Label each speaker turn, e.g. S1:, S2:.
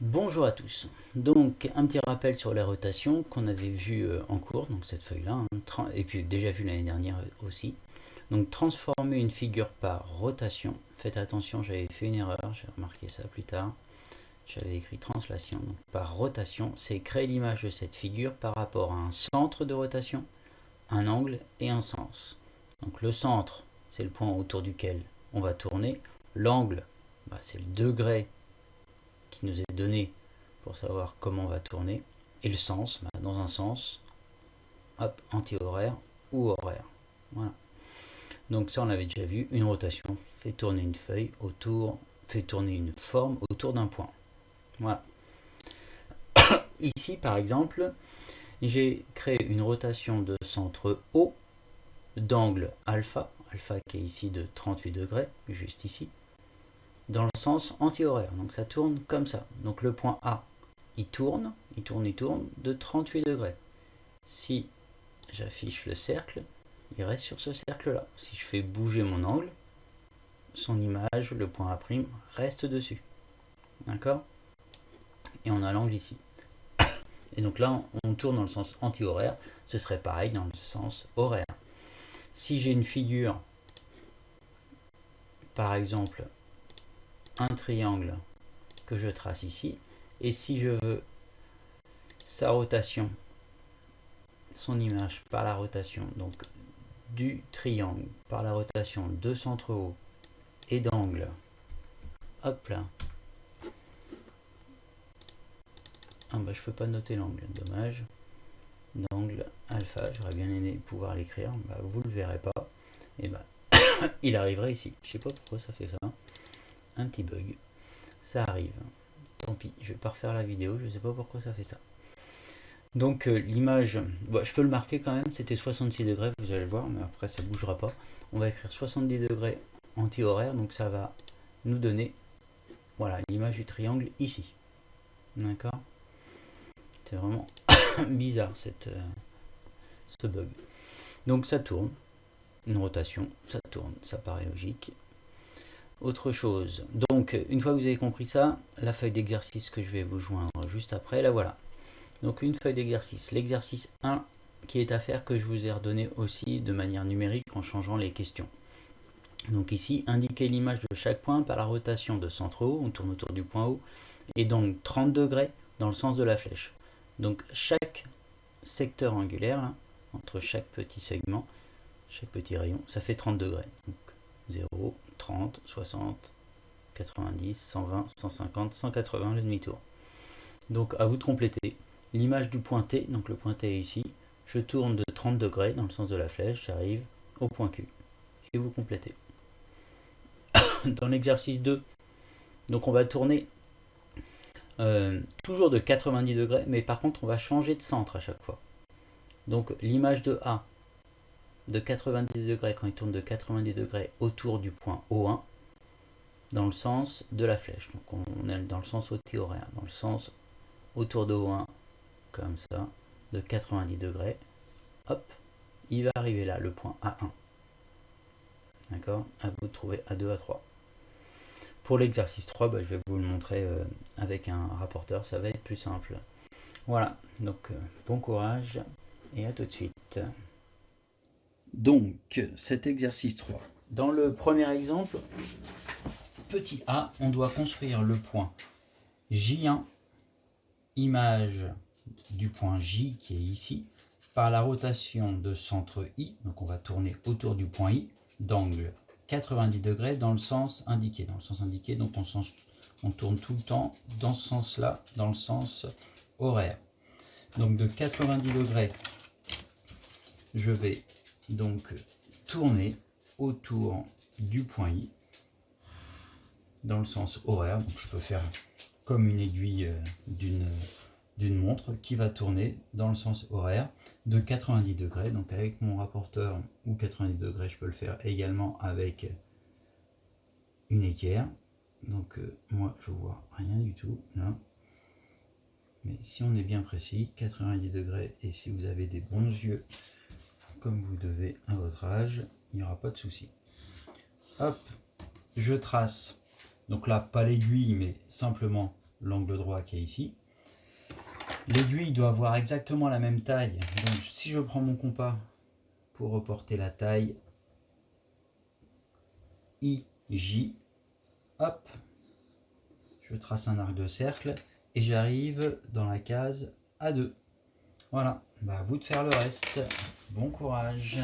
S1: Bonjour à tous. Donc un petit rappel sur la rotation qu'on avait vu en cours, donc cette feuille-là, et puis déjà vu l'année dernière aussi. Donc transformer une figure par rotation. Faites attention, j'avais fait une erreur, j'ai remarqué ça plus tard. J'avais écrit translation. Donc par rotation, c'est créer l'image de cette figure par rapport à un centre de rotation, un angle et un sens. Donc le centre, c'est le point autour duquel on va tourner. L'angle, c'est le degré qui nous est donné pour savoir comment on va tourner. Et le sens, dans un sens, hop, anti-horaire ou horaire. Voilà. Donc ça, on l'avait déjà vu. Une rotation fait tourner une feuille autour, fait tourner une forme autour d'un point. Voilà. Ici, par exemple, j'ai créé une rotation de centre O, d'angle alpha, alpha qui est ici de 38 degrés, juste ici, dans le sens anti-horaire. Donc ça tourne comme ça. Donc le point A, il tourne de 38 degrés. Si j'affiche le cercle, il reste sur ce cercle-là. Si je fais bouger mon angle, son image, le point A', reste dessus. D'accord? Et on a l'angle ici. Et donc là, on tourne dans le sens anti-horaire. Ce serait pareil dans le sens horaire. Si j'ai une figure, par exemple, un triangle que je trace ici, et si je veux sa rotation, son image par la rotation, donc du triangle par la rotation de centre haut et d'angle, hop là. Ah bah je peux pas noter l'angle, dommage. D'angle alpha, j'aurais bien aimé pouvoir l'écrire, bah vous le verrez pas. Et bah il arriverait ici. Je sais pas pourquoi ça fait ça. Un petit bug. Ça arrive. Tant pis, je vais pas refaire la vidéo, je sais pas pourquoi ça fait ça. Donc l'image, je peux le marquer quand même, c'était 66 degrés, vous allez le voir, mais après ça bougera pas. On va écrire 70 degrés anti-horaire, donc ça va nous donner, voilà, l'image du triangle ici. D'accord? C'est vraiment bizarre ce bug. Donc ça tourne, une rotation, ça tourne, ça paraît logique. Autre chose, donc une fois que vous avez compris ça, la feuille d'exercice que je vais vous joindre juste après, la voilà. Donc une feuille d'exercice, l'exercice 1 qui est à faire que je vous ai redonné aussi de manière numérique en changeant les questions. Donc ici, indiquer l'image de chaque point par la rotation de centre haut, on tourne autour du point haut, et donc 30 degrés dans le sens de la flèche. Donc chaque secteur angulaire, là, entre chaque petit segment, chaque petit rayon, ça fait 30 degrés. Donc 0, 30, 60, 90, 120, 150, 180, le demi-tour. Donc à vous de compléter. L'image du point T, donc le point T est ici, je tourne de 30 degrés dans le sens de la flèche, j'arrive au point Q. Et vous complétez. Dans l'exercice 2, donc on va tourner toujours de 90 degrés, mais par contre on va changer de centre à chaque fois. Donc l'image de A de 90 degrés, quand il tourne de 90 degrés autour du point O1, dans le sens de la flèche. Donc on est dans le sens anti-horaire, dans le sens autour de O1, comme ça, de 90 degrés. Hop, il va arriver là, le point A1. D'accord? À vous de trouver A2, A3. Pour l'exercice 3, je vais vous le montrer avec un rapporteur, ça va être plus simple. Voilà, donc bon courage et à tout de suite. Donc, cet exercice 3. Dans le premier exemple, petit a, on doit construire le point J1, image du point J qui est ici, par la rotation de centre I, donc on va tourner autour du point I, d'angle 90 degrés dans le sens indiqué. Donc on tourne tout le temps dans ce sens-là, dans le sens horaire. Donc de 90 degrés, je vais donc tourner autour du point I, dans le sens horaire. Donc je peux faire comme une aiguille d'une montre qui va tourner dans le sens horaire de 90 degrés. Donc avec mon rapporteur ou 90 degrés, je peux le faire également avec une équerre. Donc moi je vois rien du tout là. Mais si on est bien précis, 90 degrés, et si vous avez des bons yeux comme vous devez à votre âge, il n'y aura pas de souci. Hop, je trace. Donc là, pas l'aiguille, mais simplement l'angle droit qui est ici. L'aiguille doit avoir exactement la même taille. Donc si je prends mon compas pour reporter la taille IJ, hop, je trace un arc de cercle et j'arrive dans la case A2. Voilà, bah à vous de faire le reste. Bon courage.